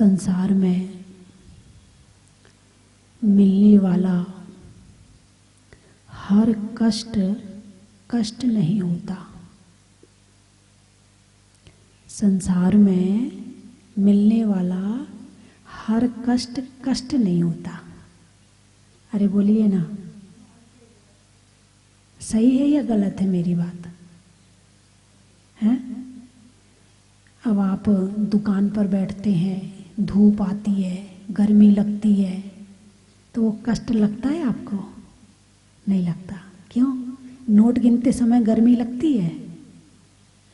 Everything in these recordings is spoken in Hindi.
संसार में मिलने वाला हर कष्ट कष्ट नहीं होता। संसार में मिलने वाला हर कष्ट कष्ट नहीं होता। अरे बोलिए ना, सही है या गलत है मेरी बात है? अब आप दुकान पर बैठते हैं, धूप आती है, गर्मी लगती है, तो वो कष्ट लगता है आपको? नहीं लगता। क्यों? नोट गिनते समय गर्मी लगती है?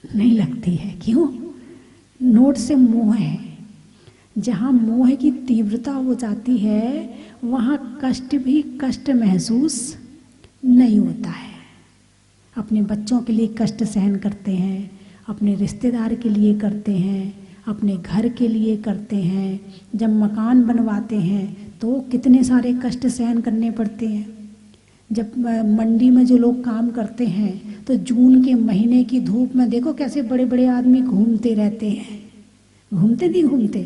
नहीं लगती है। क्यों? नोट से मोह है। जहाँ मोह की तीव्रता हो जाती है वहाँ कष्ट भी कष्ट महसूस नहीं होता है। अपने बच्चों के लिए कष्ट सहन करते हैं, अपने रिश्तेदार के लिए करते हैं, अपने घर के लिए करते हैं। जब मकान बनवाते हैं तो कितने सारे कष्ट सहन करने पड़ते हैं। जब मंडी में जो लोग काम करते हैं तो जून के महीने की धूप में देखो कैसे बड़े बड़े आदमी घूमते रहते हैं। घूमते नहीं घूमते?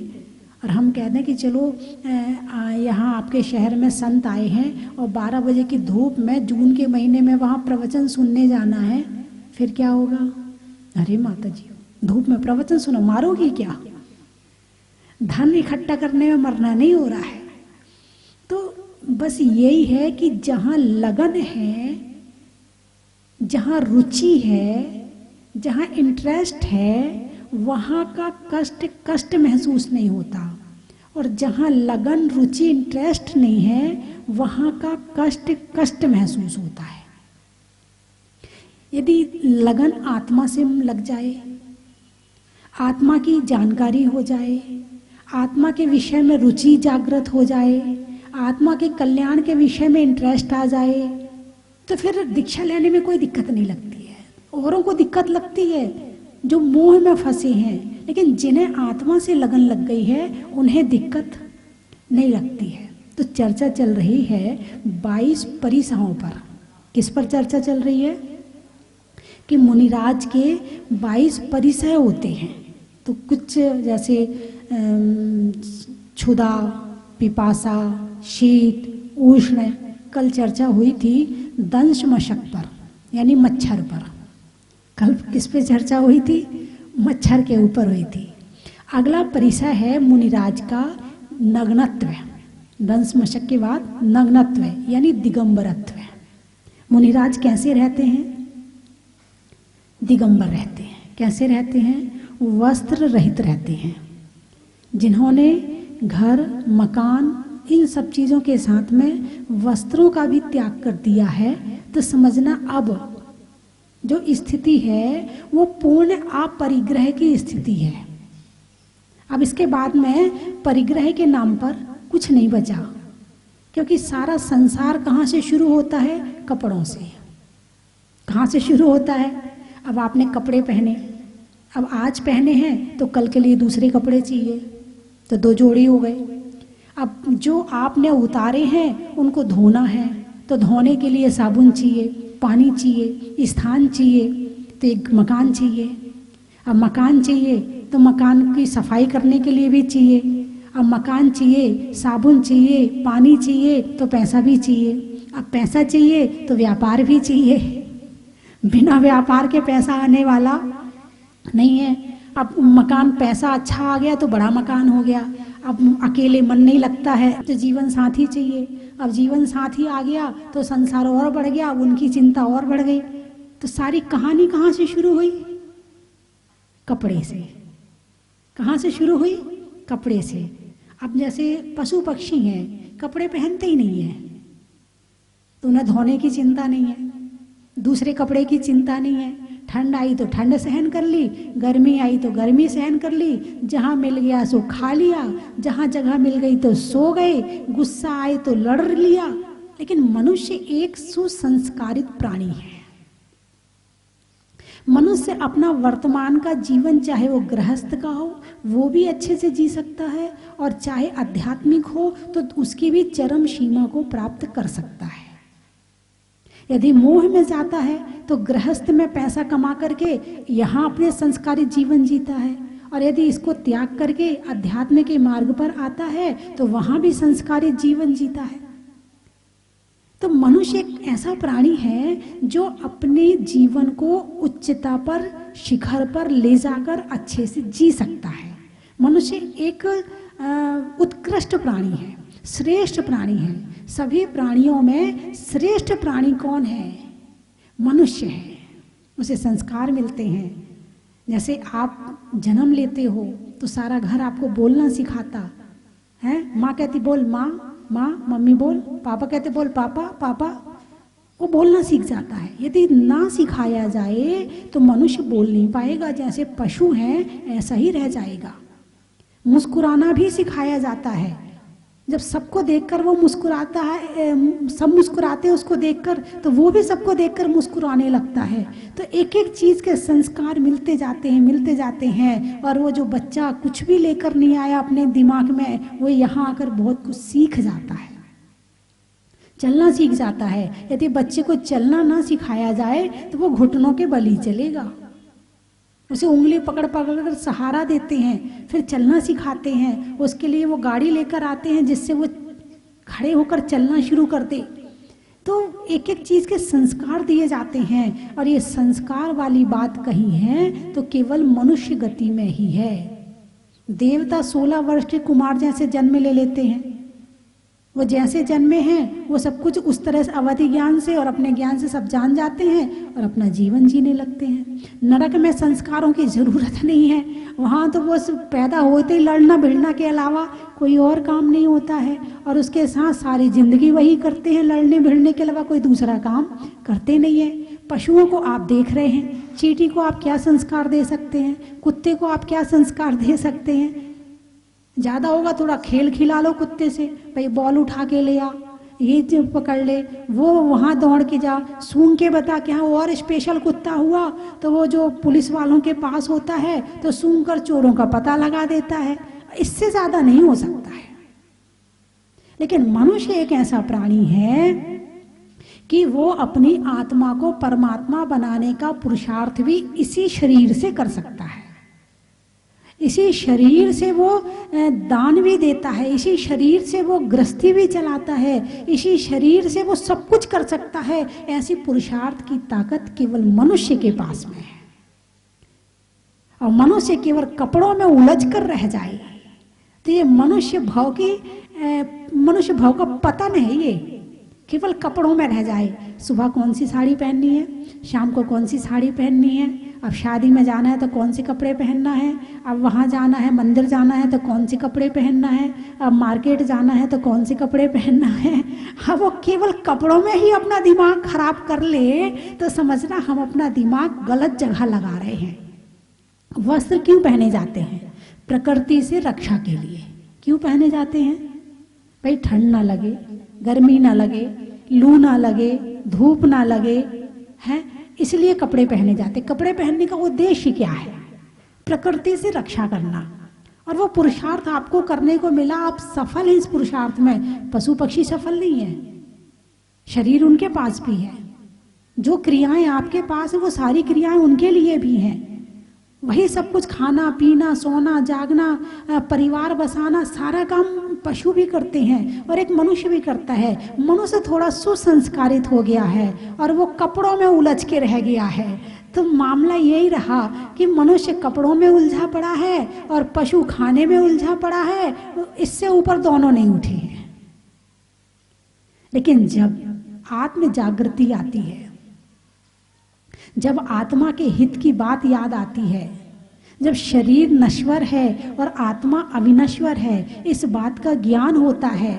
और हम कहते हैं कि चलो यहाँ आपके शहर में संत आए हैं और 12 बजे की धूप में जून के महीने में वहाँ प्रवचन सुनने जाना है, फिर क्या होगा? अरे माता जी, धूप में प्रवचन सुनो, मारोगी क्या? धन इकट्ठा करने में मरना नहीं हो रहा है। तो बस यही है कि जहाँ लगन है, जहाँ रुचि है, जहाँ इंटरेस्ट है, वहाँ का कष्ट कष्ट महसूस नहीं होता। और जहाँ लगन रुचि इंटरेस्ट नहीं है वहाँ का कष्ट कष्ट महसूस होता है। यदि लगन आत्मा से लग जाए, आत्मा की जानकारी हो जाए, आत्मा के विषय में रुचि जागृत हो जाए, आत्मा के कल्याण के विषय में इंटरेस्ट आ जाए, तो फिर दीक्षा लेने में कोई दिक्कत नहीं लगती है। औरों को दिक्कत लगती है जो मोह में फंसे हैं, लेकिन जिन्हें आत्मा से लगन लग गई है उन्हें दिक्कत नहीं लगती है। तो चर्चा चल रही है 22 परिसहों पर। किस पर चर्चा चल रही है? कि मुनिराज के 22 परिसह होते हैं। तो कुछ जैसे क्षुधा, पिपासा, शीत, उष्ण, कल चर्चा हुई थी दंश मशक पर, यानी मच्छर पर। कल किस पे चर्चा हुई थी? मच्छर के ऊपर हुई थी। अगला परिसर है मुनिराज का नग्नत्व। दंश मशक के बाद नग्नत्व यानी दिगंबरत्व। मुनिराज कैसे रहते हैं? दिगंबर रहते हैं। कैसे रहते हैं? वस्त्र रहित रहते हैं। जिन्होंने घर, मकान, इन सब चीज़ों के साथ में वस्त्रों का भी त्याग कर दिया है, तो समझना अब जो स्थिति है वो पूर्ण अपरिग्रह की स्थिति है। अब इसके बाद में परिग्रह के नाम पर कुछ नहीं बचा, क्योंकि सारा संसार कहाँ से शुरू होता है? कपड़ों से। कहाँ से शुरू होता है? अब आपने कपड़े पहने, अब आज पहने हैं तो कल के लिए दूसरे कपड़े चाहिए, तो 2 जोड़ी हो गए। अब जो आपने उतारे हैं उनको धोना है, तो धोने के लिए साबुन चाहिए, पानी चाहिए, स्थान चाहिए, तो एक मकान चाहिए। अब मकान चाहिए तो मकान की सफाई करने के लिए भी चाहिए। अब मकान चाहिए, साबुन चाहिए, पानी चाहिए, तो पैसा भी चाहिए। अब पैसा चाहिए तो व्यापार भी चाहिए। बिना व्यापार के पैसा आने वाला नहीं है। अब मकान, पैसा अच्छा आ गया तो बड़ा मकान हो गया। अब अकेले मन नहीं लगता है तो जीवन साथी चाहिए। अब जीवन साथी आ गया तो संसार और बढ़ गया, अब उनकी चिंता और बढ़ गई। तो सारी कहानी कहाँ से शुरू हुई? कपड़े से। कहाँ से शुरू हुई? कपड़े से। अब जैसे पशु पक्षी हैं, कपड़े पहनते ही नहीं है, तो उन्हें धोने की चिंता नहीं है, दूसरे कपड़े की चिंता नहीं है। ठंड आई तो ठंड सहन कर ली, गर्मी आई तो गर्मी सहन कर ली, जहाँ मिल गया सो खा लिया, जहाँ जगह मिल गई तो सो गए, गुस्सा आए तो लड़ लिया। लेकिन मनुष्य एक सुसंस्कारित प्राणी है। मनुष्य अपना वर्तमान का जीवन, चाहे वो गृहस्थ का हो वो भी अच्छे से जी सकता है, और चाहे आध्यात्मिक हो तो उसकी भी चरम सीमा को प्राप्त कर सकता है। यदि मोह में जाता है तो गृहस्थ में पैसा कमा करके यहाँ अपने संस्कारित जीवन जीता है, और यदि इसको त्याग करके अध्यात्म के मार्ग पर आता है तो वहां भी संस्कारित जीवन जीता है। तो मनुष्य एक ऐसा प्राणी है जो अपने जीवन को उच्चता पर, शिखर पर ले जाकर अच्छे से जी सकता है। मनुष्य एक उत्कृष्ट प्राणी है, श्रेष्ठ प्राणी है। सभी प्राणियों में श्रेष्ठ प्राणी कौन है? मनुष्य है। उसे संस्कार मिलते हैं। जैसे आप जन्म लेते हो तो सारा घर आपको बोलना सिखाता है। माँ कहती बोल माँ माँ, मम्मी बोल, पापा कहते बोल पापा पापा, वो बोलना सीख जाता है। यदि ना सिखाया जाए तो मनुष्य बोल नहीं पाएगा। जैसे पशु हैं ऐसा ही रह जाएगा। मुस्कुराना भी सिखाया जाता है। जब सबको देखकर वो मुस्कुराता है, सब मुस्कुराते हैं उसको देखकर, तो वो भी सबको देखकर मुस्कुराने लगता है। तो एक एक चीज़ के संस्कार मिलते जाते हैं। और वो जो बच्चा कुछ भी लेकर नहीं आया अपने दिमाग में, वो यहाँ आकर बहुत कुछ सीख जाता है, चलना सीख जाता है। यदि बच्चे को चलना ना सिखाया जाए तो वो घुटनों के बल ही चलेगा। उसे उंगली पकड़ पकड़ कर सहारा देते हैं, फिर चलना सिखाते हैं। उसके लिए वो गाड़ी लेकर आते हैं जिससे वो खड़े होकर चलना शुरू कर दे। तो एक एक चीज़ के संस्कार दिए जाते हैं। और ये संस्कार वाली बात कही है तो केवल मनुष्य गति में ही है। देवता 16 वर्ष के कुमार जैसे जन्म ले लेते हैं। वो जैसे जन्मे हैं वो सब कुछ उस तरह से अवधि ज्ञान से और अपने ज्ञान से सब जान जाते हैं और अपना जीवन जीने लगते हैं। नरक में संस्कारों की जरूरत नहीं है। वहाँ तो वो पैदा होते ही लड़ना भिड़ना के अलावा कोई और काम नहीं होता है। और उसके साथ सारी जिंदगी वही करते हैं, लड़ने भिड़ने के अलावा कोई दूसरा काम करते नहीं है। पशुओं को आप देख रहे हैं, चींटी को आप क्या संस्कार दे सकते हैं, कुत्ते को आप क्या संस्कार दे सकते हैं? ज़्यादा होगा थोड़ा खेल खिला लो कुत्ते से, भाई बॉल उठा के ले आ, ये जो पकड़ ले, वो वहाँ दौड़ के जा, सूंघ के बता कि हाँ। और स्पेशल कुत्ता हुआ तो वो जो पुलिस वालों के पास होता है तो सूंघ कर चोरों का पता लगा देता है। इससे ज़्यादा नहीं हो सकता है। लेकिन मनुष्य एक ऐसा प्राणी है कि वो अपनी आत्मा को परमात्मा बनाने का पुरुषार्थ भी इसी शरीर से कर सकता है। इसी शरीर से वो दान भी देता है, इसी शरीर से वो गृहस्थी भी चलाता है, इसी शरीर से वो सब कुछ कर सकता है। ऐसी पुरुषार्थ की ताकत केवल मनुष्य के पास में है। और मनुष्य केवल कपड़ों में उलझ कर रह जाए तो ये मनुष्य भाव का पतन है। ये केवल कपड़ों में रह जाए। सुबह कौन सी साड़ी पहननी है, शाम को कौन सी साड़ी पहननी है, अब शादी में जाना है तो कौन से कपड़े पहनना है, अब वहाँ जाना है, मंदिर जाना है तो कौन से कपड़े पहनना है, अब मार्केट जाना है तो कौन से कपड़े पहनना है। अब वो केवल कपड़ों में ही अपना दिमाग खराब कर ले तो समझना हम अपना दिमाग गलत जगह लगा रहे हैं। वस्त्र क्यों पहने जाते हैं? प्रकृति से रक्षा के लिए। क्यों पहने जाते हैं? भाई ठंड ना लगे, गर्मी ना लगे, लू ना लगे, धूप ना लगे, है इसलिए कपड़े पहने जाते। कपड़े पहनने का उद्देश्य क्या है? प्रकृति से रक्षा करना। और वो पुरुषार्थ आपको करने को मिला, आप सफल हैं इस पुरुषार्थ में। पशु पक्षी सफल नहीं है, शरीर उनके पास भी है। जो क्रियाएं आपके पास है वो सारी क्रियाएं उनके लिए भी हैं। वही सब कुछ, खाना पीना, सोना जागना, परिवार बसाना, सारा काम पशु भी करते हैं और एक मनुष्य भी करता है। मनुष्य थोड़ा सुसंस्कारित हो गया है और वो कपड़ों में उलझ के रह गया है। तो मामला यही रहा कि मनुष्य कपड़ों में उलझा पड़ा है और पशु खाने में उलझा पड़ा है। इससे ऊपर दोनों नहीं उठे हैं। लेकिन जब आत्म जागृति आती है, जब आत्मा के हित की बात याद आती है, जब शरीर नश्वर है और आत्मा अविनश्वर है, इस बात का ज्ञान होता है,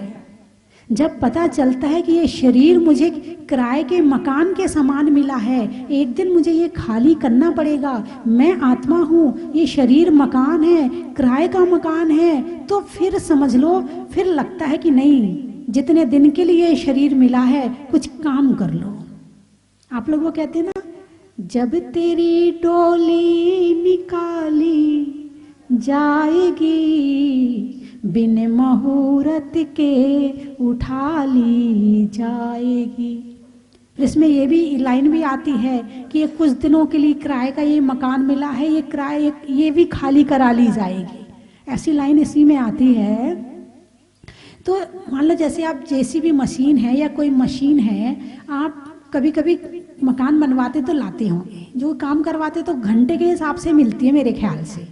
जब पता चलता है कि ये शरीर मुझे किराए के मकान के समान मिला है, एक दिन मुझे ये खाली करना पड़ेगा, मैं आत्मा हूँ, ये शरीर मकान है, किराए का मकान है, तो फिर समझ लो, फिर लगता है कि नहीं, जितने दिन के लिए ये शरीर मिला है कुछ काम कर लो। आप लोग वो कहते हैं ना, जब तेरी डोली निकाली जाएगी, बिन मुहूर्त के उठा ली जाएगी। फिर इसमें ये भी लाइन भी आती है कि ये कुछ दिनों के लिए किराए का ये मकान मिला है, ये किराए ये भी खाली करा ली जाएगी, ऐसी लाइन इसी में आती है। तो मान लो जैसे आप जेसीबी मशीन है या कोई मशीन है, आप कभी कभी मकान बनवाते तो लाते होंगे, जो काम करवाते तो घंटे के हिसाब से मिलती है मेरे ख्याल से,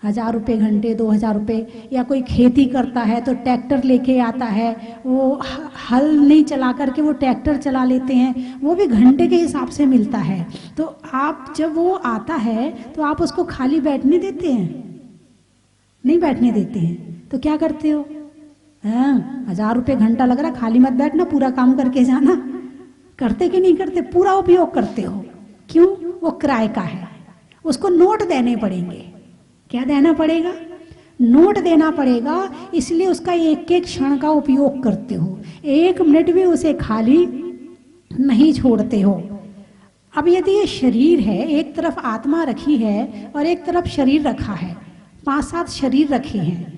1000 रुपये घंटे, 2000 रुपये। या कोई खेती करता है तो ट्रैक्टर लेके आता है, वो हल नहीं चला करके वो ट्रैक्टर चला लेते हैं, वो भी घंटे के हिसाब से मिलता है। तो आप जब वो आता है तो आप उसको खाली बैठने देते हैं? नहीं बैठने देते हैं। तो क्या करते हो? हाँ, 1000 रुपये घंटा लग रहा, खाली मत बैठना, पूरा काम करके जाना। करते कि नहीं करते? पूरा उपयोग करते हो। क्यों? वो किराए का है, उसको नोट देने पड़ेंगे। क्या देना पड़ेगा? नोट देना पड़ेगा, इसलिए उसका एक एक क्षण का उपयोग करते हो, 1 मिनट भी उसे खाली नहीं छोड़ते हो। अब यदि ये शरीर है, एक तरफ आत्मा रखी है और एक तरफ शरीर रखा है, 5-7 शरीर रखे हैं,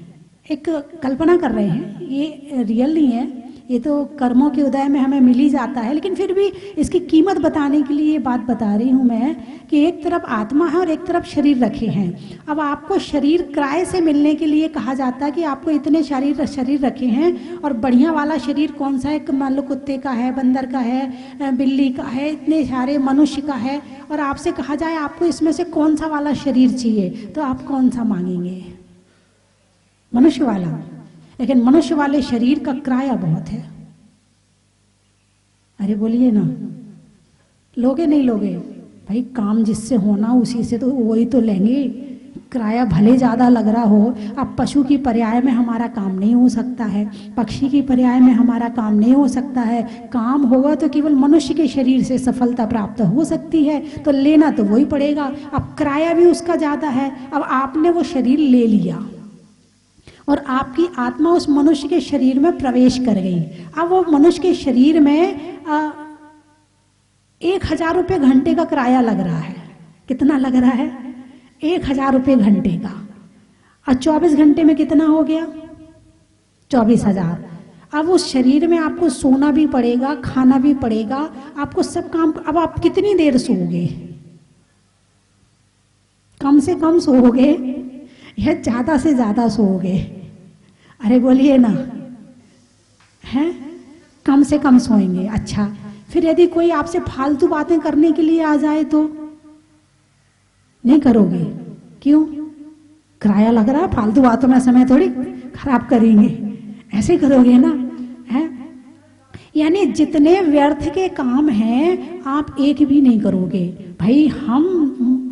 एक कल्पना कर रहे हैं, ये रियल नहीं है, ये तो कर्मों के उदय में हमें मिल ही जाता है, लेकिन फिर भी इसकी कीमत बताने के लिए ये बात बता रही हूँ मैं कि एक तरफ आत्मा है और एक तरफ शरीर रखे हैं। अब आपको शरीर किराए से मिलने के लिए कहा जाता है कि आपको इतने शरीर रखे हैं, और बढ़िया वाला शरीर कौन सा है? मान लो कुत्ते का है, बंदर का है, बिल्ली का है, इतने सारे मनुष्य का है, और आपसे कहा जाए आपको इसमें से कौन सा वाला शरीर चाहिए, तो आप कौन सा मांगेंगे? मनुष्य वाला। लेकिन मनुष्य वाले शरीर का किराया बहुत है। अरे बोलिए ना, लोगे नहीं लोगे? भाई काम जिससे होना उसी से तो वही तो लेंगे, किराया भले ज़्यादा लग रहा हो। अब पशु की पर्याय में हमारा काम नहीं हो सकता है, पक्षी की पर्याय में हमारा काम नहीं हो सकता है, काम होगा तो केवल मनुष्य के शरीर से सफलता प्राप्त हो सकती है, तो लेना तो वही पड़ेगा। अब किराया भी उसका ज़्यादा है। अब आपने वो शरीर ले लिया और आपकी आत्मा उस मनुष्य के शरीर में प्रवेश कर गई। अब वो मनुष्य के शरीर में 1000 रुपये घंटे का किराया लग रहा है। कितना लग रहा है? 1000 रुपये घंटे का। और 24 घंटे में कितना हो गया? 24,000। अब उस शरीर में आपको सोना भी पड़ेगा, खाना भी पड़ेगा, आपको सब काम। अब आप कितनी देर सोओगे? कम से कम सोओगे या ज़्यादा से ज़्यादा सोओगे? अरे बोलिए ना, हैं? कम से कम सोएंगे। अच्छा, फिर यदि कोई आपसे फालतू बातें करने के लिए आ जाए तो नहीं करोगे? क्यों? किराया लग रहा है, फालतू बातों में समय थोड़ी खराब करेंगे, ऐसे करोगे ना, हैं? यानी जितने व्यर्थ के काम हैं आप एक भी नहीं करोगे। भाई हम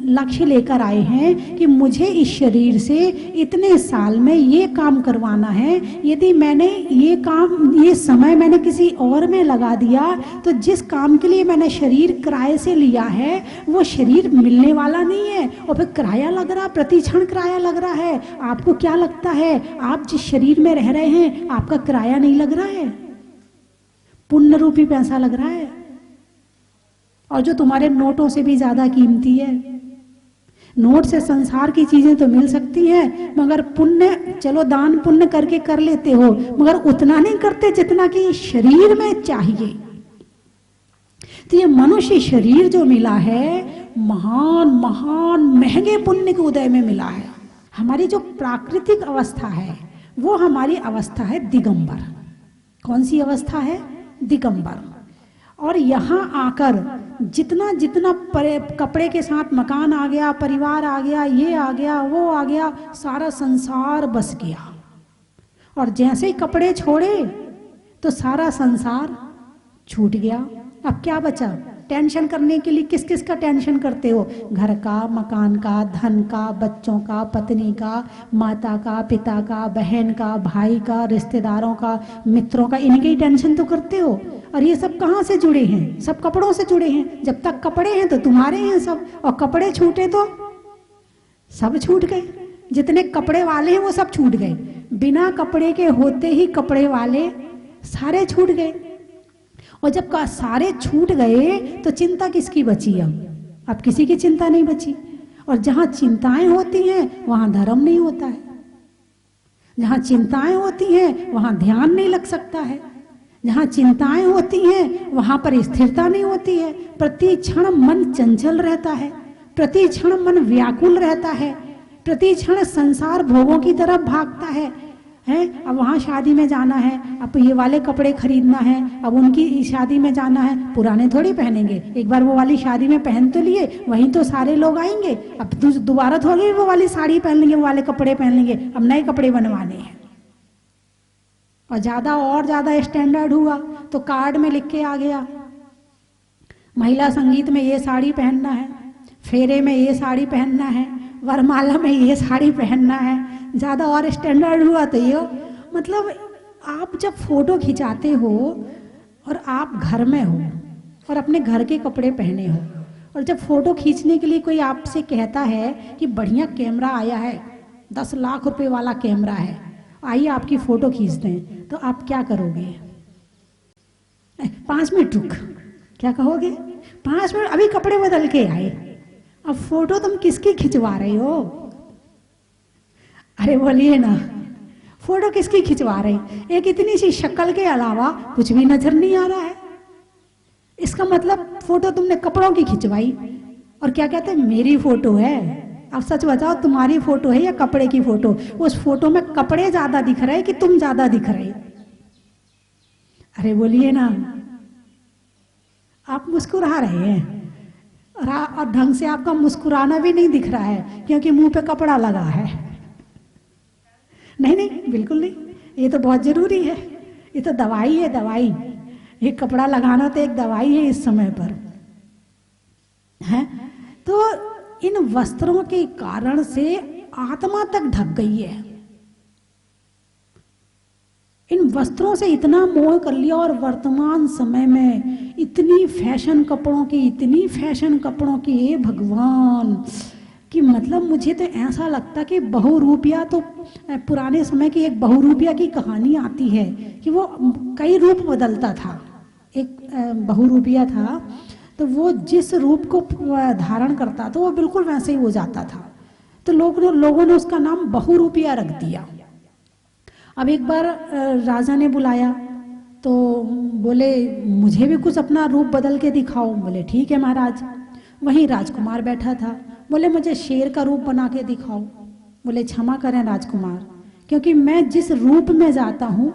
लक्ष्य लेकर आए हैं कि मुझे इस शरीर से इतने साल में ये काम करवाना है। यदि मैंने ये काम, ये समय मैंने किसी और में लगा दिया तो जिस काम के लिए मैंने शरीर किराए से लिया है वो शरीर मिलने वाला नहीं है, और फिर किराया लग रहा, प्रति क्षण किराया लग रहा है। आपको क्या लगता है आप जिस शरीर में रह रहे हैं आपका किराया नहीं लग रहा है? पुण्य रूपी पैसा लग रहा है, और जो तुम्हारे नोटों से भी ज्यादा कीमती है। नोट से संसार की चीजें तो मिल सकती हैं, मगर पुण्य, चलो दान पुण्य करके कर लेते हो, मगर उतना नहीं करते जितना कि शरीर में चाहिए। तो ये मनुष्य शरीर जो मिला है महान महान महंगे पुण्य के उदय में मिला है। हमारी जो प्राकृतिक अवस्था है वो हमारी अवस्था है दिगंबर। कौन सी अवस्था है? दिगंबर। और यहाँ आकर जितना जितना कपड़े के साथ मकान आ गया, परिवार आ गया, ये आ गया, वो आ गया, सारा संसार बस गया। और जैसे ही कपड़े छोड़े तो सारा संसार छूट गया। अब क्या बचा? टेंशन करने के लिए किस किस का टेंशन करते हो? घर का, मकान का, धन का, बच्चों का, पत्नी का, माता का, पिता का, बहन का, भाई का, रिश्तेदारों का, मित्रों का, इनकी ही टेंशन तो करते हो। और ये सब कहाँ से जुड़े हैं? सब कपड़ों से जुड़े हैं। जब तक कपड़े हैं तो तुम्हारे हैं सब, और कपड़े छूटे तो सब छूट गए। जितने कपड़े वाले हैं वो सब छूट गए। बिना कपड़े के होते ही कपड़े वाले सारे छूट गए। और जब सारे छूट गए तो चिंता किसकी बची? अब किसी की चिंता नहीं बची। और जहाँ चिंताएं होती हैं वहाँ धर्म नहीं होता है। जहाँ चिंताएं होती हैं वहाँ ध्यान नहीं लग सकता है। जहाँ चिंताएं होती हैं वहां पर स्थिरता नहीं होती है। प्रति क्षण मन चंचल रहता है, प्रति क्षण मन व्याकुल रहता है, प्रति क्षण संसार भोगों की तरफ भागता है। अब वहाँ शादी में जाना है, अब ये वाले कपड़े खरीदना है, अब उनकी शादी में जाना है, पुराने थोड़ी पहनेंगे, एक बार वो वाली शादी में पहन तो लिए, वहीं तो सारे लोग आएंगे, अब दोबारा थोड़ी वो वाली साड़ी पहन लेंगे, वो वाले कपड़े पहन लेंगे, अब नए कपड़े बनवाने हैं। और ज़्यादा स्टैंडर्ड हुआ तो कार्ड में लिख के आ गया, महिला संगीत में ये साड़ी पहनना है, फेरे में ये साड़ी पहनना है, वरमाला में ये साड़ी पहनना है। ज़्यादा और स्टैंडर्ड हुआ तो ये, मतलब आप जब फोटो खिंचाते हो और आप घर में हो और अपने घर के कपड़े पहने हो, और जब फोटो खींचने के लिए कोई आपसे कहता है कि बढ़िया कैमरा आया है, 10 लाख रुपए वाला कैमरा है, आइए आपकी फोटो खींचते हैं, तो आप क्या करोगे? 5 मिनट रुक, क्या कहोगे? 5 मिनट, अभी कपड़े बदल के आए, अब फोटो तुम किसकी खिंचवा रहे हो? अरे बोलिए ना, फोटो किसकी खिंचवा रहे? एक इतनी सी शक्ल के अलावा कुछ भी नजर नहीं आ रहा है। इसका मतलब फोटो तुमने कपड़ों की खिंचवाई, और क्या कहते हैं मेरी फोटो है। अब सच बताओ, तुम्हारी फोटो है या कपड़े की फोटो? उस फोटो में कपड़े ज्यादा दिख रहे कि तुम ज्यादा दिख रहे? अरे बोलिए ना, आप मुस्कुरा रहे हैं और ढंग से आपका मुस्कुराना भी नहीं दिख रहा है क्योंकि मुंह पे कपड़ा लगा है। नहीं नहीं, बिल्कुल नहीं, ये तो बहुत जरूरी है, ये तो दवाई है, दवाई। ये कपड़ा लगाना तो एक दवाई है इस समय पर, है। तो इन वस्त्रों के कारण से आत्मा तक ढक गई है। इन वस्त्रों से इतना मोह कर लिया, और वर्तमान समय में इतनी फैशन कपड़ों की, इतनी फैशन कपड़ों की, हे भगवान, कि मतलब मुझे तो ऐसा लगता कि बहुरूपिया, तो पुराने समय की एक बहुरूपिया की कहानी आती है कि वो कई रूप बदलता था। एक बहुरूपिया था, तो वो जिस रूप को धारण करता था वो बिल्कुल वैसे ही हो जाता था, तो लोगों ने उसका नाम बहुरूपिया रख दिया। अब एक बार राजा ने बुलाया, तो बोले मुझे भी कुछ अपना रूप बदल के दिखाओ। बोले ठीक है महाराज। वहीं राजकुमार बैठा था, बोले मुझे शेर का रूप बना के दिखाओ। बोले क्षमा करें राजकुमार, क्योंकि मैं जिस रूप में जाता हूँ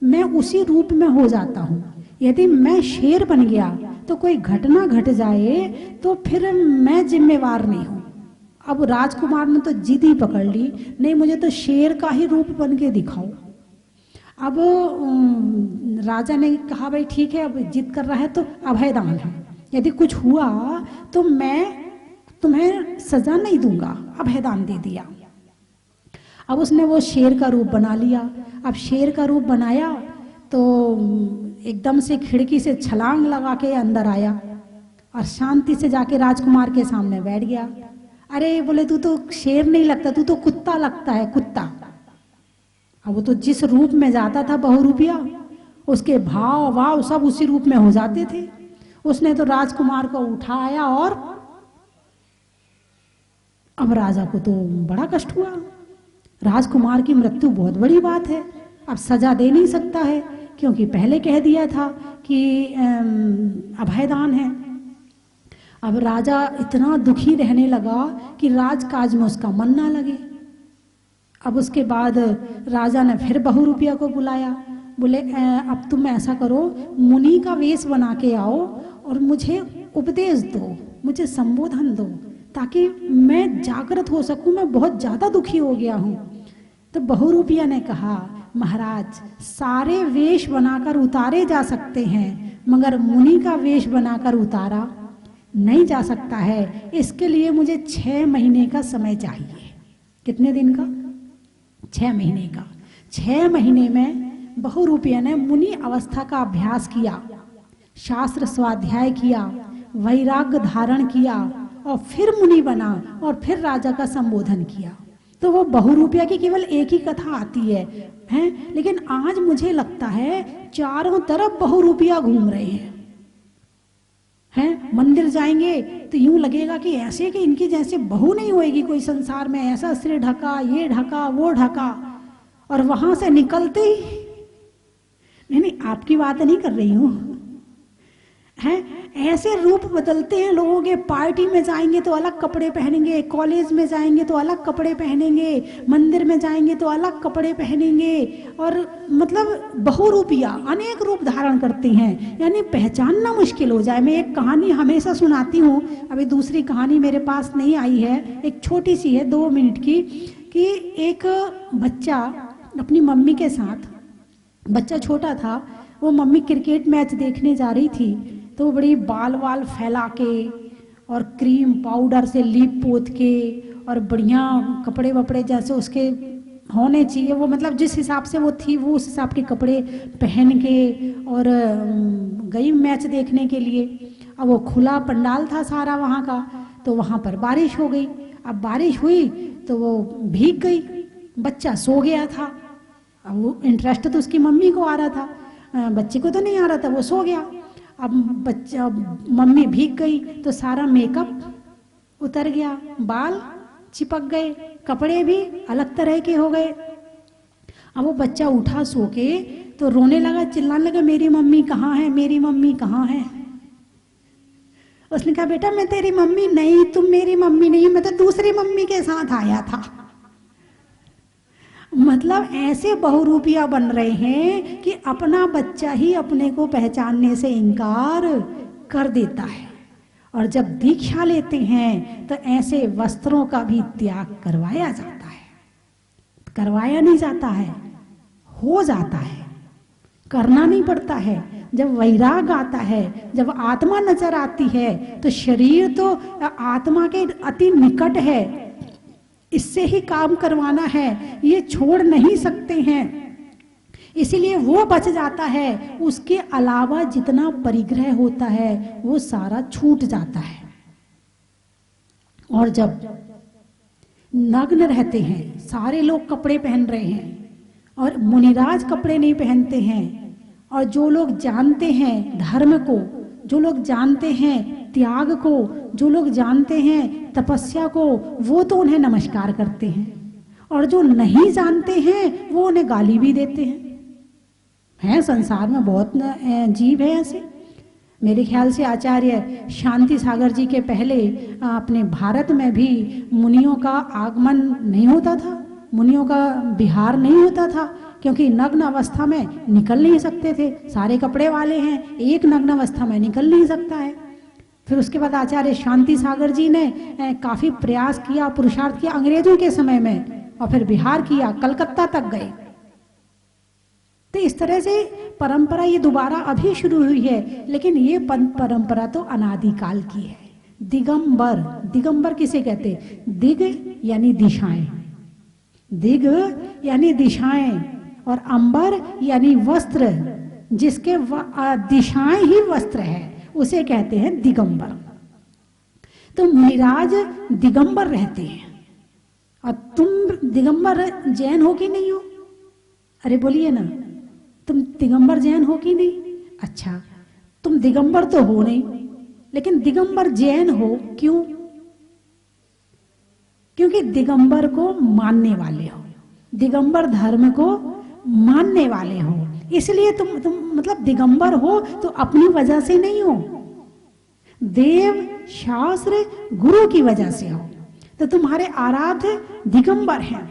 मैं उसी रूप में हो जाता हूँ। यदि मैं शेर बन गया तो कोई घटना घट जाए तो फिर मैं जिम्मेवार नहीं हूँ। अब राजकुमार ने तो जिद ही पकड़ ली, नहीं मुझे तो शेर का ही रूप बन के दिखाओ। अब राजा ने कहा भाई ठीक है, अब जिद कर रहा है तो अभयदान है, यदि कुछ हुआ तो मैं तुम्हें सजा नहीं दूंगा, अभयदान दे दिया। अब उसने वो शेर का रूप बना लिया। अब शेर का रूप बनाया तो एकदम से खिड़की से छलांग लगा के अंदर आया और शांति से जाके राजकुमार के सामने बैठ गया। अरे बोले तू तो शेर नहीं लगता, तू तो कुत्ता लगता है, कुत्ता। अब वो तो जिस रूप में जाता था बहुरूपिया, उसके भाव भाव सब उसी रूप में हो जाते थे। उसने तो राजकुमार को उठाया, और अब राजा को तो बड़ा कष्ट हुआ। राजकुमार की मृत्यु बहुत बड़ी बात है, अब सजा दे नहीं सकता है क्योंकि पहले कह दिया था कि अभयदान है। अब राजा इतना दुखी रहने लगा कि राजकाज में उसका मन ना लगे। अब उसके बाद राजा ने फिर बहुरूपिया को बुलाया। बोले अब तुम ऐसा करो, मुनि का वेश बना के आओ और मुझे उपदेश दो, मुझे संबोधन दो, ताकि मैं जागृत हो सकूं, मैं बहुत ज्यादा दुखी हो गया हूं। तो बहुरूपिया ने कहा महाराज, सारे वेश बनाकर उतारे जा सकते हैं मगर मुनि का वेश बनाकर उतारा नहीं जा सकता है। इसके लिए मुझे 6 महीने का समय चाहिए। कितने दिन का? 6 महीने का। 6 महीने में बहुरूपिया ने मुनि अवस्था का अभ्यास किया, शास्त्र स्वाध्याय किया, वैराग्य धारण किया और फिर मुनि बना और फिर राजा का संबोधन किया। तो वो बहुरूपिया की केवल एक ही कथा आती है, लेकिन आज मुझे लगता है चारों तरफ बहुरूपिया घूम रहे हैं। मंदिर जाएंगे तो यूं लगेगा कि ऐसे कि इनकी जैसे बहू नहीं होएगी कोई संसार में, ऐसा सिर ढका, ये ढका, वो ढका। और वहां से नहीं नहीं, आपकी बात नहीं कर रही हूँ, हैं ऐसे रूप बदलते हैं लोगों के। पार्टी में जाएंगे तो अलग कपड़े पहनेंगे, कॉलेज में जाएंगे तो अलग कपड़े पहनेंगे, मंदिर में जाएंगे तो अलग कपड़े पहनेंगे, और मतलब बहुरूपिया अनेक रूप धारण करते हैं, यानी पहचानना मुश्किल हो जाए। मैं एक कहानी हमेशा सुनाती हूँ, अभी दूसरी कहानी मेरे पास नहीं आई है, एक छोटी सी है 2 मिनट की, कि एक बच्चा अपनी मम्मी के साथ, बच्चा छोटा था, वो मम्मी क्रिकेट मैच देखने जा रही थी, तो वो बड़ी बाल वाल फैला के और क्रीम पाउडर से लीप पोत के और बढ़िया कपड़े वपड़े जैसे उसके होने चाहिए, वो मतलब जिस हिसाब से वो थी वो उस हिसाब के कपड़े पहन के और गई मैच देखने के लिए। अब वो खुला पंडाल था सारा वहाँ का, तो वहाँ पर बारिश हो गई। अब बारिश हुई तो वो भीग गई, बच्चा सो गया था। अब वो इंटरेस्ट तो उसकी मम्मी को आ रहा था, बच्चे को तो नहीं आ रहा था, वो सो गया। अब बच्चा, मम्मी भीग गई तो सारा मेकअप उतर गया, बाल चिपक गए, कपड़े भी अलग तरह के हो गए। अब वो बच्चा उठा सो के तो रोने लगा, चिल्लाने लगा, मेरी मम्मी कहाँ है, मेरी मम्मी कहाँ है। उसने कहा, बेटा मैं तेरी मम्मी नहीं, तुम मेरी मम्मी नहीं, मैं तो दूसरी मम्मी के साथ आया था। मतलब ऐसे बहुरूपिया बन रहे हैं कि अपना बच्चा ही अपने को पहचानने से इनकार कर देता है। और जब दीक्षा लेते हैं तो ऐसे वस्त्रों का भी त्याग करवाया जाता है। करवाया नहीं जाता है, हो जाता है, करना नहीं पड़ता है। जब वैराग आता है, जब आत्मा नजर आती है, तो शरीर तो आत्मा के अति निकट है, इससे ही काम करवाना है, ये छोड़ नहीं सकते हैं, इसीलिए वो बच जाता है। उसके अलावा जितना परिग्रह होता है वो सारा छूट जाता है। और जब नग्न रहते हैं, सारे लोग कपड़े पहन रहे हैं और मुनिराज कपड़े नहीं पहनते हैं, और जो लोग जानते हैं धर्म को, जो लोग जानते हैं त्याग को, जो लोग जानते हैं तपस्या को, वो तो उन्हें नमस्कार करते हैं, और जो नहीं जानते हैं वो उन्हें गाली भी देते हैं। संसार में बहुत जीव है ऐसे। मेरे ख्याल से आचार्य शांति सागर जी के पहले अपने भारत में भी मुनियों का आगमन नहीं होता था, मुनियों का विहार नहीं होता था, क्योंकि नग्न अवस्था में निकल नहीं सकते थे। सारे कपड़े वाले हैं, एक नग्न अवस्था में निकल नहीं सकता है। फिर उसके बाद आचार्य शांति सागर जी ने काफी प्रयास किया, पुरुषार्थ किया अंग्रेजों के समय में, और फिर बिहार किया, कलकत्ता तक गए। तो इस तरह से परंपरा ये दोबारा अभी शुरू हुई है, लेकिन ये परंपरा तो अनादिकाल की है। दिगंबर, दिगंबर किसे कहते? दिग यानी दिशाएं, दिग यानी दिशाएं, और अंबर यानी वस्त्र, जिसके दिशाएं ही वस्त्र है, उसे कहते हैं दिगंबर। तो मुनिराज दिगंबर रहते हैं। और तुम दिगंबर जैन हो कि नहीं हो? अरे बोलिए ना, तुम दिगंबर जैन हो कि नहीं? अच्छा, तुम दिगंबर तो हो नहीं, लेकिन दिगंबर जैन हो क्यों? क्योंकि दिगंबर को मानने वाले हो, दिगंबर धर्म को मानने वाले हो, इसलिए तुम मतलब दिगंबर हो तो अपनी वजह से नहीं हो, देव शास्त्र गुरु की वजह से हो, तो तुम्हारे आराध्य दिगंबर हैं।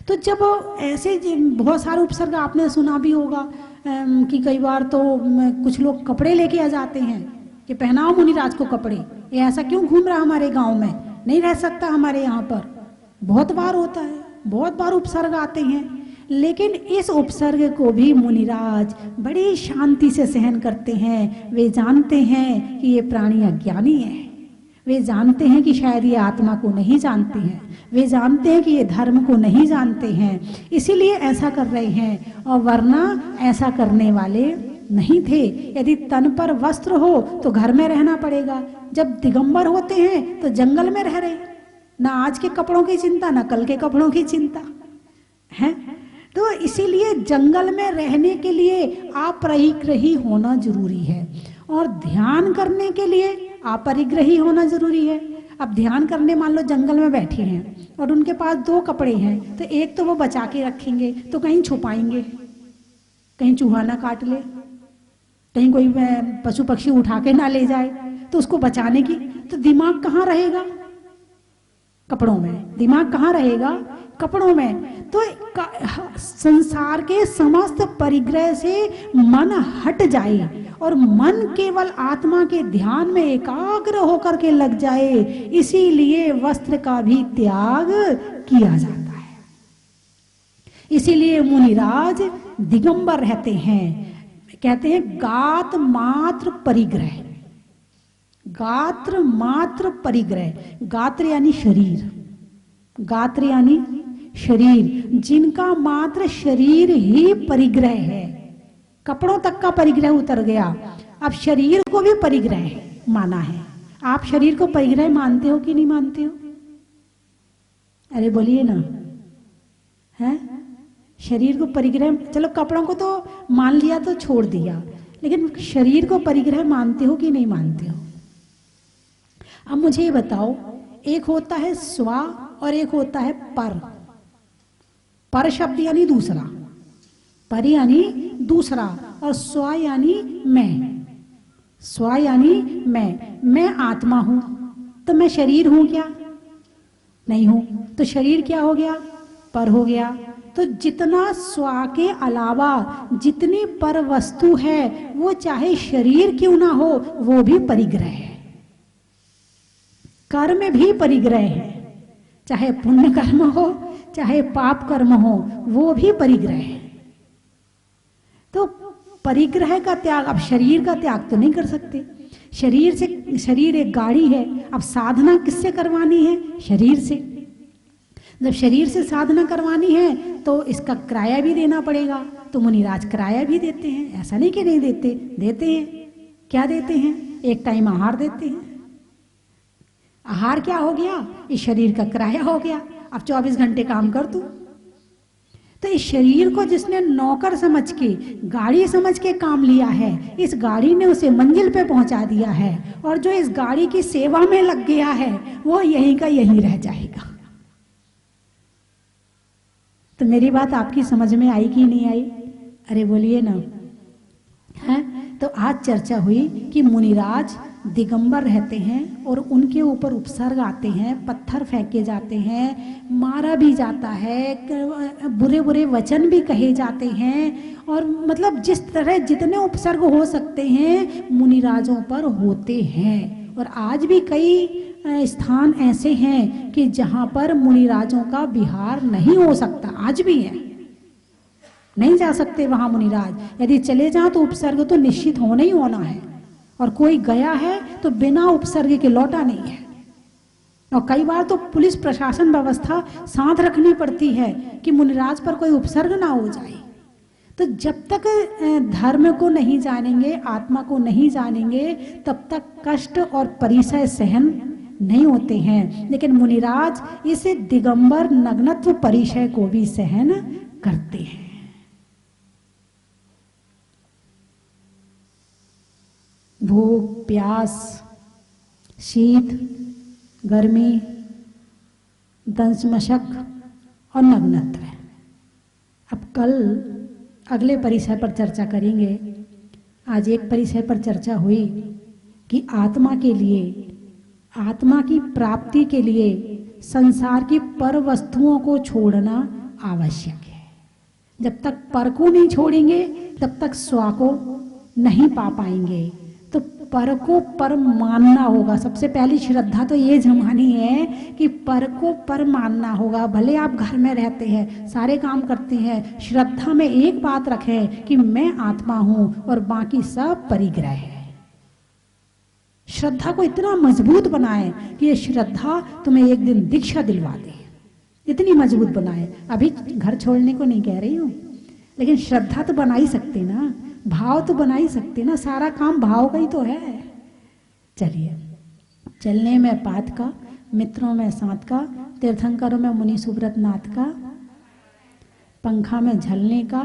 तो जब ऐसे बहुत सारे उपसर्ग आपने सुना भी होगा कि कई बार तो कुछ लोग कपड़े लेके आ जाते हैं कि पहनाओ मुनिराज को कपड़े, ये ऐसा क्यों घूम रहा हमारे गांव में, नहीं रह सकता हमारे यहाँ पर। बहुत बार होता है, बहुत बार उपसर्ग आते हैं, लेकिन इस उपसर्ग को भी मुनिराज बड़ी शांति से सहन करते हैं। वे जानते हैं कि ये प्राणी अज्ञानी है, वे जानते हैं कि शायद ये आत्मा को नहीं जानते हैं, वे जानते हैं कि ये धर्म को नहीं जानते हैं, इसीलिए ऐसा कर रहे हैं, और वरना ऐसा करने वाले नहीं थे। यदि तन पर वस्त्र हो तो घर में रहना पड़ेगा, जब दिगंबर होते हैं तो जंगल में रह रहे, ना आज के कपड़ों की चिंता, ना कल के कपड़ों की चिंता है। तो इसीलिए जंगल में रहने के लिए अपरिग्रही होना जरूरी है, और ध्यान करने के लिए अपरिग्रही होना जरूरी है। अब ध्यान करने मान लो जंगल में बैठे हैं और उनके पास 2 कपड़े हैं, तो एक तो वो बचा के रखेंगे तो कहीं छुपाएंगे, कहीं चूहा ना काट ले, कहीं कोई पशु पक्षी उठा के ना ले जाए, तो उसको बचाने की तो दिमाग कहाँ रहेगा? कपड़ों में। दिमाग कहाँ रहेगा? कपड़ों में। तो संसार के समस्त परिग्रह से मन हट जाए और मन केवल आत्मा के ध्यान में एकाग्र होकर के लग जाए, इसीलिए वस्त्र का भी त्याग किया जाता है। इसीलिए मुनिराज दिगंबर रहते हैं। कहते हैं गात मात्र परिग्रह, गात्र मात्र परिग्रह। गात्र यानी शरीर, गात्र यानी शरीर, जिनका मात्र शरीर ही परिग्रह है। कपड़ों तक का परिग्रह उतर गया, अब शरीर को भी परिग्रह माना है। आप शरीर को परिग्रह मानते हो कि नहीं मानते हो? अरे बोलिए ना, है? शरीर को परिग्रह, चलो कपड़ों को तो मान लिया तो छोड़ दिया, लेकिन शरीर को परिग्रह मानते हो कि नहीं मानते हो? अब मुझे ये बताओ, एक होता है स्व और एक होता है पर। पर शब्द यानी दूसरा, पर यानी दूसरा, और स्व यानी मैं। स्व यानी मैं आत्मा हूं, तो मैं शरीर हूं क्या? नहीं हूं। तो शरीर क्या हो गया? पर हो गया। तो जितना स्व के अलावा जितनी पर वस्तु है, वो चाहे शरीर क्यों ना हो, वो भी परिग्रह है। कर्म भी परिग्रह है, चाहे पुण्य कर्म हो चाहे पाप कर्म हो, वो भी परिग्रह है। तो परिग्रह का त्याग, अब शरीर का त्याग तो नहीं कर सकते। शरीर से, शरीर एक गाड़ी है, अब साधना किससे करवानी है? शरीर से। जब शरीर से साधना करवानी है तो इसका किराया भी देना पड़ेगा, तो मुनिराज किराया भी देते हैं, ऐसा नहीं कि नहीं देते, देते हैं। क्या देते हैं? एक टाइम आहार देते हैं। आहार क्या हो गया? इस शरीर का किराया हो गया। अब 24 घंटे काम कर तू। तो इस शरीर को जिसने नौकर समझ के, गाड़ी समझ के काम लिया है, इस गाड़ी ने उसे मंजिल पे पहुंचा दिया है, और जो इस गाड़ी की सेवा में लग गया है वो यहीं का यहीं रह जाएगा। तो मेरी बात आपकी समझ में आई कि नहीं आई? अरे बोलिए ना, है? तो आज चर्चा हुई कि मुनिराज दिगंबर रहते हैं और उनके ऊपर उपसर्ग आते हैं, पत्थर फेंके जाते हैं, मारा भी जाता है, बुरे बुरे वचन भी कहे जाते हैं, और मतलब जिस तरह जितने उपसर्ग हो सकते हैं मुनिराजों पर होते हैं। और आज भी कई स्थान ऐसे हैं कि जहाँ पर मुनिराजों का विहार नहीं हो सकता, आज भी है, नहीं जा सकते वहाँ मुनिराज। यदि चले जाओ तो उपसर्ग तो निश्चित होना ही होना है, और कोई गया है तो बिना उपसर्ग के लौटा नहीं है। और कई बार तो पुलिस प्रशासन व्यवस्था साथ रखनी पड़ती है कि मुनिराज पर कोई उपसर्ग ना हो जाए। तो जब तक धर्म को नहीं जानेंगे, आत्मा को नहीं जानेंगे, तब तक कष्ट और परिसय सहन नहीं होते हैं। लेकिन मुनिराज इस दिगंबर नग्नत्व परिचय को भी सहन करते हैं। भूख, प्यास, शीत, गर्मी, दंश मशक और नग्नत्व। अब कल अगले परिचय पर चर्चा करेंगे। आज एक परिचय पर चर्चा हुई कि आत्मा के लिए, आत्मा की प्राप्ति के लिए संसार की पर वस्तुओं को छोड़ना आवश्यक है। जब तक पर को नहीं छोड़ेंगे तब तक स्व को नहीं पा पाएंगे। तो पर को पर मानना होगा। सबसे पहली श्रद्धा तो ये जमानी है कि पर को पर मानना होगा। भले आप घर में रहते हैं, सारे काम करते हैं, श्रद्धा में एक बात रखें कि मैं आत्मा हूं और बाकी सब परिग्रह है। श्रद्धा को इतना मजबूत बनाए कि ये श्रद्धा तुम्हें एक दिन दीक्षा दिलवा दे, इतनी मजबूत बनाए। अभी घर छोड़ने को नहीं कह रही हूँ, लेकिन श्रद्धा तो बना ही सकते ना, भाव तो बना ही सकते ना, सारा काम भाव का ही तो है। चलिए, चलने में पात का, मित्रों में साथ का, तीर्थंकरों में मुनि सुब्रत नाथ का, पंखा में झलने का,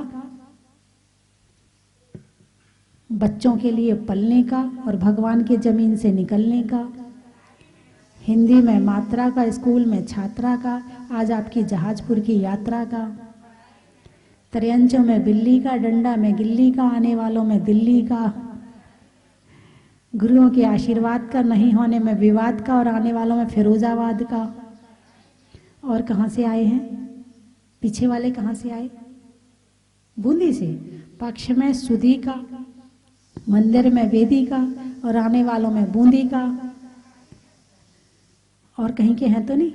बच्चों के लिए पलने का और भगवान की जमीन से निकलने का, हिंदी में मात्रा का, स्कूल में छात्रा का, आज आपकी जहाजपुर की यात्रा का, त्रयंचों में बिल्ली का डंडा में गिल्ली का, आने वालों में दिल्ली का, गुरुओं के आशीर्वाद का, नहीं होने में विवाद का, और आने वालों में फिरोजाबाद का। और कहाँ से आए हैं पीछे वाले, कहाँ से आए? बूंदी से। पक्ष में सुधी का, मंदिर में वेदी का, और आने वालों में बूंदी का। और कहीं के हैं तो नहीं?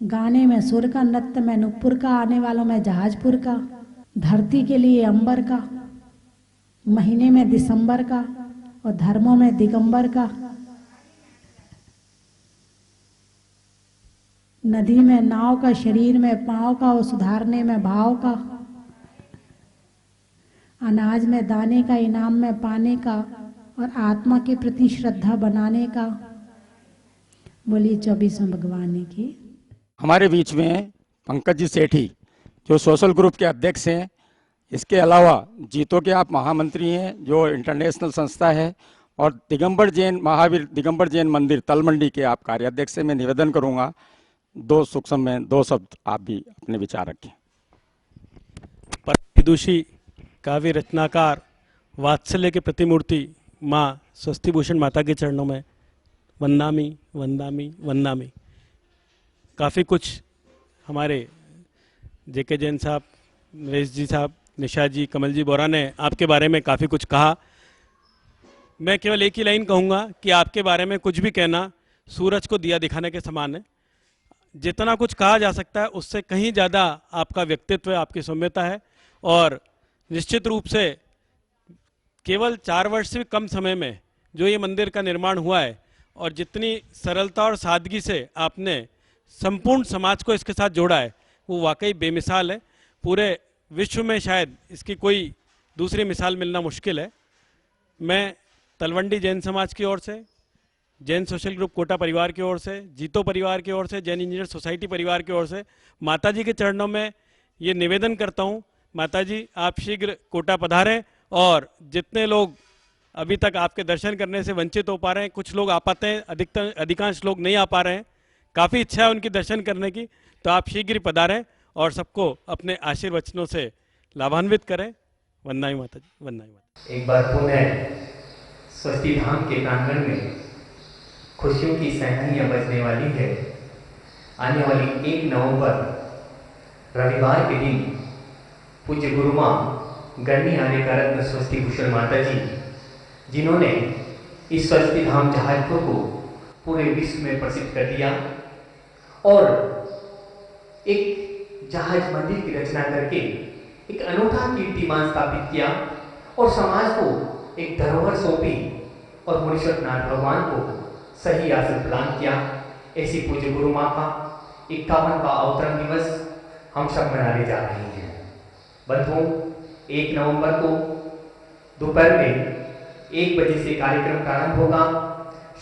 गाने में सुर का, नृत्य में नुपुर का, आने वालों में जहाजपुर का, धरती के लिए अंबर का, महीने में दिसंबर का, और धर्मों में दिगंबर का, नदी में नाव का, शरीर में पांव का, और सुधारने में भाव का, अनाज में दाने का, इनाम में पाने का, और आत्मा के प्रति श्रद्धा बनाने का। बोलिए 24वें भगवान की। हमारे बीच में पंकज जी सेठी जो सोशल ग्रुप के अध्यक्ष हैं, इसके अलावा जीतो के आप महामंत्री हैं जो इंटरनेशनल संस्था है, और दिगंबर जैन, महावीर दिगंबर जैन मंदिर तलमंडी के आप कार्याध्यक्ष से मैं निवेदन करूंगा दो सूक्ष्म में 2 शब्द आप भी अपने विचार रखें। विदुषी, काव्य रचनाकार, वात्सल्य के प्रतिमूर्ति माँ स्वस्ति भूषण माता के चरणों में वंदामी वंदामी वंदामी। काफ़ी कुछ हमारे जेके जैन साहब, नरेश जी साहब, निशा जी, कमल जी बोरा ने आपके बारे में काफ़ी कुछ कहा। मैं केवल एक ही लाइन कहूँगा कि आपके बारे में कुछ भी कहना सूरज को दिया दिखाने के समान है। जितना कुछ कहा जा सकता है उससे कहीं ज़्यादा आपका व्यक्तित्व, आपकी सौम्यता है। और निश्चित रूप से केवल 4 वर्ष से भी कम समय में जो ये मंदिर का निर्माण हुआ है, और जितनी सरलता और सादगी से आपने संपूर्ण समाज को इसके साथ जोड़ा है, वो वाकई बेमिसाल है। पूरे विश्व में शायद इसकी कोई दूसरी मिसाल मिलना मुश्किल है। मैं तलवंडी जैन समाज की ओर से, जैन सोशल ग्रुप कोटा परिवार की ओर से, जीतो परिवार की ओर से, जैन इंजीनियर सोसाइटी परिवार की ओर से माता जी के चरणों में ये निवेदन करता हूँ, माता जी आप शीघ्र कोटा पधारें। और जितने लोग अभी तक आपके दर्शन करने से वंचित हो पा रहे हैं, कुछ लोग आ पाते हैं, अधिकांश लोग नहीं आ पा रहे हैं, काफ़ी इच्छा है उनकी दर्शन करने की, तो आप शीघ्र पधारें और सबको अपने आशीर्वचनों से लाभान्वित करें। वंदना माता जी, वंदना माता। एक बार पुनः स्वस्ति धाम के प्रांगण में खुशियों की सहनियाँ बजने वाली है। आने वाली 1 नवंबर रविवार के दिन पूज्य गुरु माँ गणनी आर्य का रत्न स्वस्ति भूषण माता जी, जिन्होंने इस स्वस्ति धाम जहाजपुर को पूरे विश्व में प्रसिद्ध कर दिया और एक जहाज मंदिर की रचना करके एक अनूठा कीर्तिमान स्थापित किया और समाज को एक धरोहर सौंपी और मुनीश्वरनाथ भगवान को सही आसन प्रदान किया। ऐसी पूज्य गुरु माँ का 51वां अवतरण दिवस हम सब मनाने जा रहे हैं। बंधुओं, 1 नवंबर को दोपहर में 1 बजे से कार्यक्रम प्रारंभ होगा।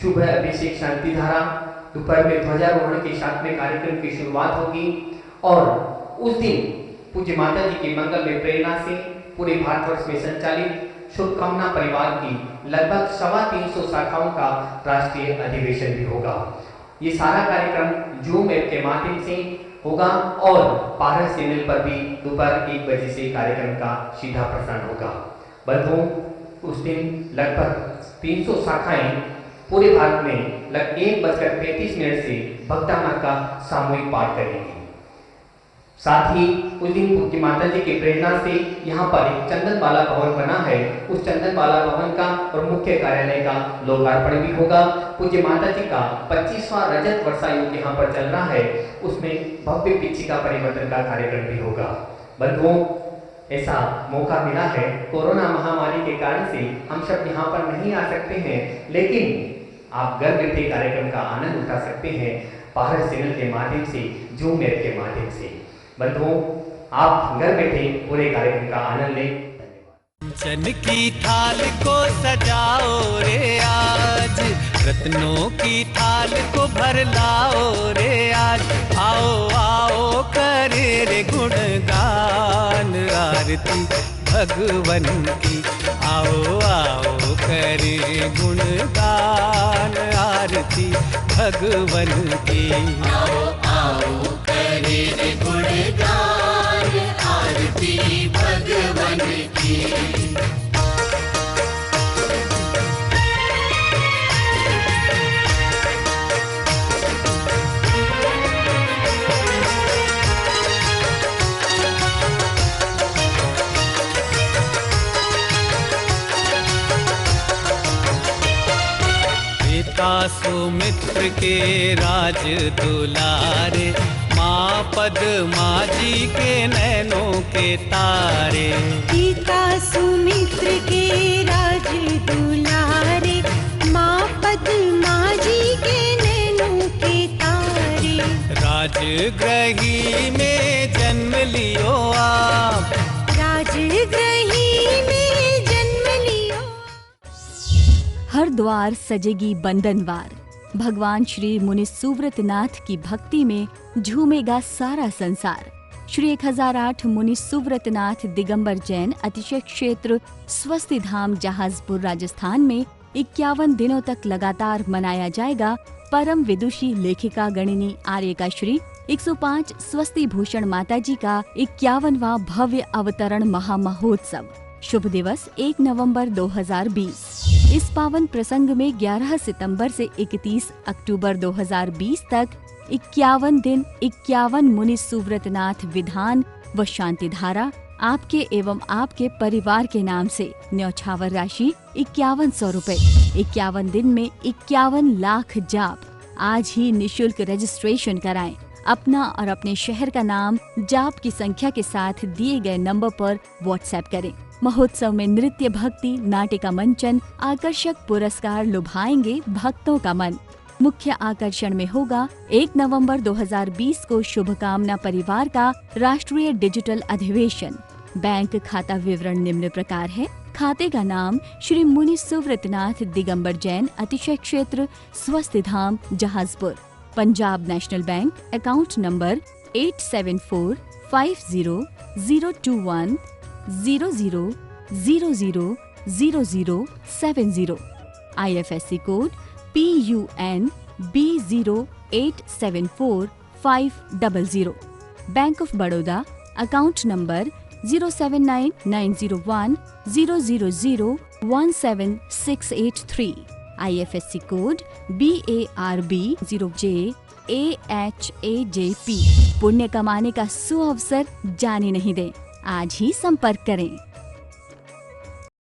सुबह अभिषेक शांति धारा, दोपहर में ध्वजारोहण के साथ में कार्यक्रम की शुरुआत होगी और उस दिन पूज्य माता जी के मंगल में प्रेरणा से पूरे भारतवर्ष में संचालित शुभकामना परिवार की लगभग 350 शाखाओं का राष्ट्रीय अधिवेशन भी होगा। ये सारा कार्यक्रम जूम ऐप के माध्यम से होगा और पारस चैनल पर भी दोपहर 1 बजे से कार्यक्रम का सीधा प्रसारण होगा। बंधुओं, उस दिन लगभग 300 शाखाएं पूरे भारत में 1:35 से भक्ताना का सामूहिक पाठ करेंगी। साथ ही उस दिन पूज्य माता जी की प्रेरणा से यहाँ पर एक चंदनबाला भवन बना है, उस चंदनबाला भवन का और मुख्य कार्यालय का लोकार्पण भी होगा। पूज्य माता जी का 25वां रजत वर्षायोग यहाँ पर चल रहा है, उसमें भव्य पिछिका परिवर्तन का कार्यक्रम भी होगा। बंधुओं, ऐसा मौका मिला है, कोरोना महामारी के कारण से हम सब यहाँ पर नहीं आ सकते हैं, लेकिन आप घर बैठे कार्यक्रम का आनंद उठा सकते हैं पारस चैनल के माध्यम से, जूम ऐप के माध्यम से। बंधुओं, आप घर बैठे पूरे कार्यक्रम का आनंद लें। चन की थाल को सजाओ रे आज, रत्नों की थाल को भर लाओ रे आज। आओ आओ करे रे गुणगान आरती भगवन की। आओ आओ करे गुणगान आरती भगवन की। आओ आओ करे रे गुणगान आरती पिता सुमित्र के राज दुलारे, माँ पद्मा जी के नैनों के तारे। पिता सुमित्र के राज दुलारे, माँ पद्मा जी के नैनों के तारे। राजगृही में जन्म लियो आप, राजगृही में जन्म लियो। हर द्वार सजेगी बंधनवार, भगवान श्री मुनि सुव्रत नाथ की भक्ति में झूमेगा सारा संसार। श्री 1008 मुनि सुव्रत नाथ दिगंबर जैन अतिशय क्षेत्र स्वस्ति धाम जहाजपुर राजस्थान में 51 दिनों तक लगातार मनाया जाएगा परम विदुषी लेखिका गणिनी आर्यका श्री 105 स्वस्ति भूषण माताजी का 51वां भव्य अवतरण महामहोत्सव। शुभ दिवस 1 नवंबर 2020। इस पावन प्रसंग में 11 सितंबर से 31 अक्टूबर 2020 तक 51 दिन 51 मुनि सुव्रतनाथ विधान व शांति धारा आपके एवं आपके परिवार के नाम से न्यौछावर राशि 5100 रुपए। 51 दिन में 51 लाख जाप। आज ही निशुल्क रजिस्ट्रेशन कराएं। अपना और अपने शहर का नाम जाप की संख्या के साथ दिए गए नंबर पर व्हाट्सएप करें। महोत्सव में नृत्य, भक्ति, नाटिका मंचन, आकर्षक पुरस्कार लुभाएंगे भक्तों का मन। मुख्य आकर्षण में होगा 1 नवंबर 2020 को शुभकामना परिवार का राष्ट्रीय डिजिटल अधिवेशन। बैंक खाता विवरण निम्न प्रकार है। खाते का नाम श्री मुनि सुव्रतनाथ दिगंबर जैन अतिशय क्षेत्र Swasti Dham Jahazpur, Punjab National Bank. Account number 874050000070। IFSC code PUN B0874500। Bank of Baroda. Account number 0799010001768 IFSC code BARB 0JAHAJP। पुण्य कमाने का सुअवसर जाने नहीं दें। आज ही संपर्क करें।